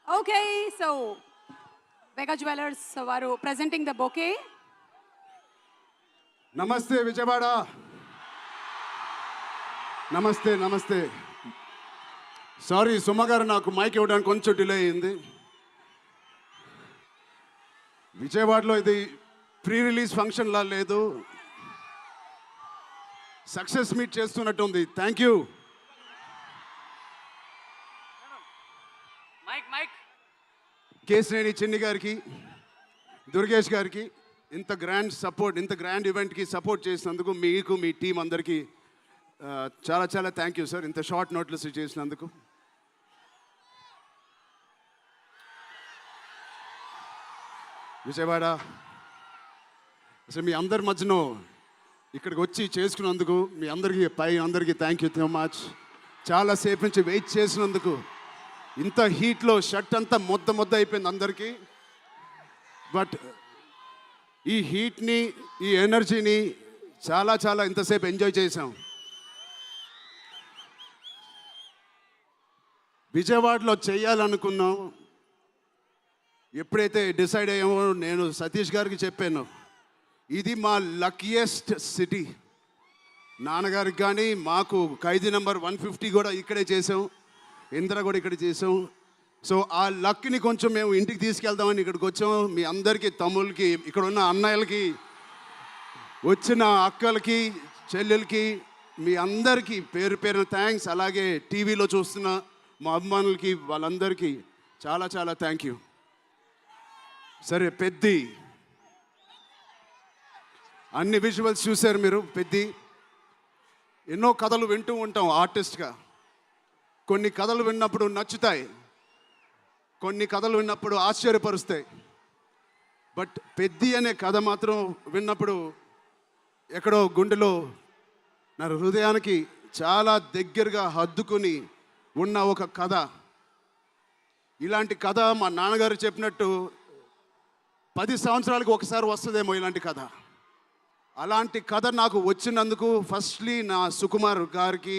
Okay, so Vega Jewelers varu presenting the bouquet. Namaste Vijayawada. Namaste. Sorry, సుమగారు నాకు mic ఇవ్వడానికి కొంచెం delay అయింది. విజయవాడలో ఇది ప్రీ రిలీజ్ ఫంక్షన్ లా లేదు, సక్సెస్ మీట్ చేస్తున్నట్టు ఉంది. Thank you. కేశినేని చిన్ని గారికి, దుర్గేష్ గారికి ఇంత గ్రాండ్ సపోర్ట్, ఇంత గ్రాండ్ ఈవెంట్కి సపోర్ట్ చేసినందుకు మీకు, మీ టీం అందరికీ చాలా చాలా థ్యాంక్ యూ సార్. ఇంత షార్ట్ నోట్లెస్ చేసినందుకు. విజయవాడ అసలు మీ అందరి మధ్యలో ఇక్కడికి వచ్చి చేసుకున్నందుకు మీ అందరికీ థ్యాంక్ యూ సో మచ్. చాలాసేపు నుంచి వెయిట్ చేసినందుకు. ఇంత హీట్లో షర్ట్ అంతా మొద్ద అయిపోయింది అందరికీ. బట్ ఈ హీట్ని, ఈ ఎనర్జీని చాలా ఇంతసేపు ఎంజాయ్ చేసాం. విజయవాడలో చేయాలనుకున్నాం. ఎప్పుడైతే డిసైడ్ అయ్యామో నేను సతీష్ గారికి చెప్పాను, ఇది మా లక్కీయెస్ట్ సిటీ. నాన్నగారికి కానీ మాకు ఖైదీ నెంబర్ 150 కూడా ఇక్కడే చేసాం, ఇంద్ర కూడా ఇక్కడ చేసాం. సో ఆ లక్ని కొంచెం మేము ఇంటికి తీసుకెళ్దామని ఇక్కడికి వచ్చాం. మీ అందరికీ, తమ్ముళ్ళకి, ఇక్కడ ఉన్న అన్నయ్యలకి, వచ్చిన అక్కలకి, చెల్లెలకి, మీ అందరికీ పేరు పేరున థ్యాంక్స్. అలాగే టీవీలో చూస్తున్న మా అభిమానులకి, వాళ్ళందరికీ చాలా థ్యాంక్ యూ. సరే, పెద్ది అన్ని విజువల్స్ చూశారు మీరు. పెద్ది ఎన్నో కథలు వింటూ ఉంటాం ఆర్టిస్ట్గా. కొన్ని కథలు విన్నప్పుడు నచ్చుతాయి, కొన్ని కథలు విన్నప్పుడు ఆశ్చర్యపరుస్తాయి. బట్ పెద్ది అనే కథ మాత్రం విన్నప్పుడు ఎక్కడో గుండెలో, నా హృదయానికి చాలా దగ్గరగా హద్దుకుని ఉన్న ఒక కథ. ఇలాంటి కథ మా నాన్నగారు చెప్పినట్టు 10 సంవత్సరాలకు ఒకసారి వస్తుందేమో ఇలాంటి కథ. అలాంటి కథ నాకు వచ్చినందుకు ఫస్ట్లీ నా సుకుమార్ గారికి,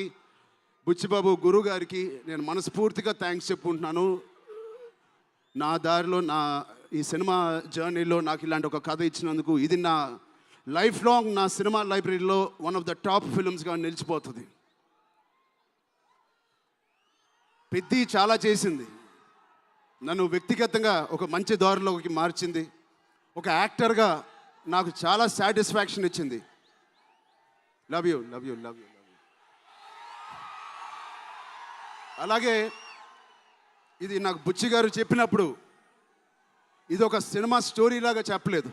బుచ్చిబాబు గురువు గారికి నేను మనస్ఫూర్తిగా థ్యాంక్స్ చెప్పుకుంటున్నాను. నా దారిలో, నా ఈ సినిమా జర్నీలో నాకు ఇలాంటి ఒక కథ ఇచ్చినందుకు. ఇది నా లైఫ్ లాంగ్ నా సినిమా లైబ్రరీలో వన్ ఆఫ్ ద టాప్ ఫిల్మ్స్గా నిలిచిపోతుంది. పెద్ది చాలా చేసింది, నన్ను వ్యక్తిగతంగా ఒక మంచి దారిలోకి మార్చింది. ఒక యాక్టర్గా నాకు చాలా సాటిస్ఫాక్షన్ ఇచ్చింది. Love you. అలాగే ఇది నాకు బుచ్చి గారు చెప్పినప్పుడు ఇది ఒక సినిమా స్టోరీ లాగా చెప్పలేదు,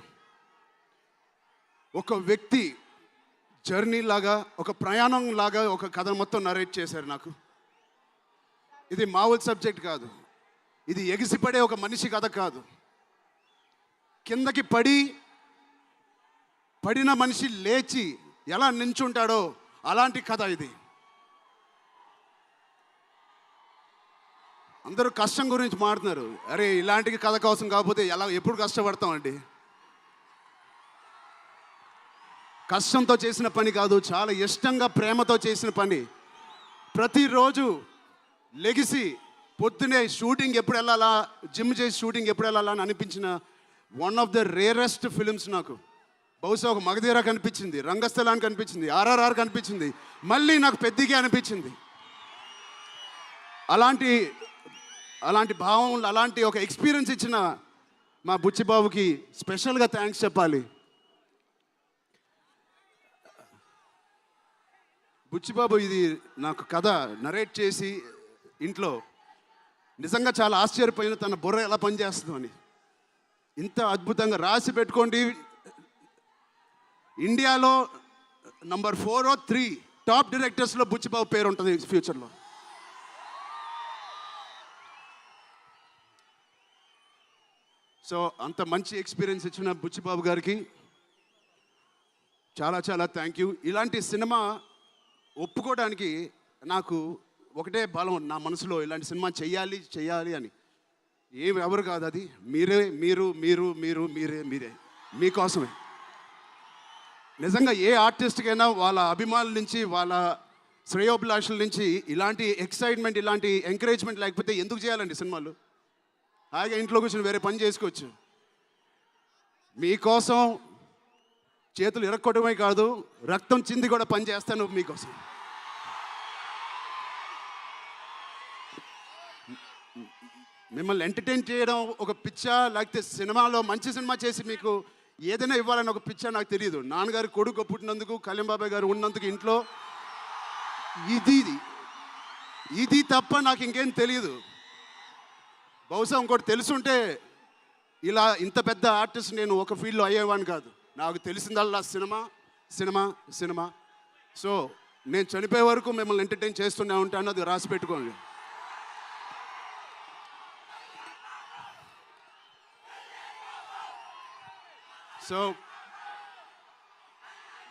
ఒక వ్యక్తి జర్నీ లాగా, ఒక ప్రయాణం లాగా ఒక కథ మొత్తం నరేట్ చేశారు నాకు. ఇది మామూలు సబ్జెక్ట్ కాదు, ఇది ఎగిసిపడే ఒక మనిషి కథ కాదు. కిందకి పడిన మనిషి లేచి ఎలా నించుంటాడో అలాంటి కథ ఇది. అందరూ కష్టం గురించి మాట్లాడుతున్నారు. అరే, ఇలాంటి కథ కోసం కాకపోతే ఎప్పుడు కష్టపడతామండి? కష్టంతో చేసిన పని కాదు, చాలా ఇష్టంగా, ప్రేమతో చేసిన పని. ప్రతిరోజు లెగిసి పొద్దునే షూటింగ్ ఎప్పుడు వెళ్ళాలా, జిమ్ చేసి షూటింగ్ ఎప్పుడు వెళ్ళాలా అని అనిపించిన one of the rarest films నాకు. బహుశా ఒక మగధీర కనిపించింది, రంగస్థలానికి కనిపించింది, ఆర్ఆర్ఆర్ కనిపించింది, మళ్ళీ నాకు పెద్దిగా అనిపించింది. అలాంటి భావం, అలాంటి ఒక ఎక్స్పీరియన్స్ ఇచ్చిన మా బుచ్చిబాబుకి స్పెషల్గా థ్యాంక్స్ చెప్పాలి. బుచ్చిబాబు ఇది నాకు కథ నరేట్ చేసి ఇంట్లో నిజంగా చాలా ఆశ్చర్యపోయిన, తన బుర్ర ఎలా పనిచేస్తుందో అని. ఇంత అద్భుతంగా రాసి పెట్టుకోండి. ఇండియాలో నంబర్ 4 or 3 టాప్ డైరెక్టర్స్లో బుచ్చిబాబు పేరు ఉంటుంది ఫ్యూచర్లో. సో అంత మంచి ఎక్స్పీరియన్స్ ఇచ్చిన బుచ్చిబాబు గారికి చాలా థ్యాంక్ యూ. ఇలాంటి సినిమా ఒప్పుకోవడానికి నాకు ఒకటే బలం నా మనసులో, ఇలాంటి సినిమా చెయ్యాలి అని. ఎవరు కాదు, అది మీరే మీకోసమే. నిజంగా ఏ ఆర్టిస్ట్కైనా వాళ్ళ అభిమానుల నుంచి, వాళ్ళ శ్రేయోభిలాషుల నుంచి ఇలాంటి ఎక్సైట్మెంట్, ఇలాంటి ఎంకరేజ్మెంట్ లేకపోతే ఎందుకు చేయాలండి సినిమాలు? హాయిగా ఇంట్లో కూర్చొని వేరే పని చేసుకోవచ్చు. మీకోసం చేతులు ఇరక్కొట్టడమే కాదు, రక్తం చింది కూడా పని చేస్తాను మీకోసం. మిమ్మల్ని ఎంటర్టైన్ చేయడం ఒక పిచ్చా, లేకపోతే సినిమాలో మంచి సినిమా చేసి మీకు ఏదైనా ఇవ్వాలని ఒక పిచ్చా నాకు తెలియదు. నాన్నగారు కొడుకు పుట్టినందుకు, కళ్యాణ్ బాబాయ్ గారు ఉన్నందుకు ఇంట్లో ఇది తప్ప నాకు ఇంకేం తెలియదు. బహుశా ఇంకోటి తెలుసుంటే ఇలా ఇంత పెద్ద ఆర్టిస్ట్ నేను ఒక ఫీల్డ్లో అయ్యేవాడిని కాదు. నాకు తెలిసిందల్లా సినిమా సినిమా సినిమా. సో నేను చనిపోయే వరకు మిమ్మల్ని ఎంటర్టైన్ చేస్తూనే ఉంటాను, అది రాసి పెట్టుకోండి. సో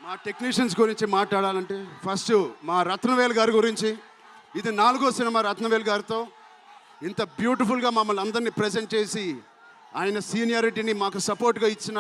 మా టెక్నీషియన్స్ గురించి మాట్లాడాలంటే ఫస్ట్ మా రత్నవేల్ గారి గురించి. ఇది 4వ సినిమా రత్నవేల్ గారితో. ఇంత బ్యూటిఫుల్గా మమ్మల్ని అందరినీ ప్రజెంట్ చేసి ఆయన సీనియారిటీని మాకు సపోర్ట్గా ఇచ్చిన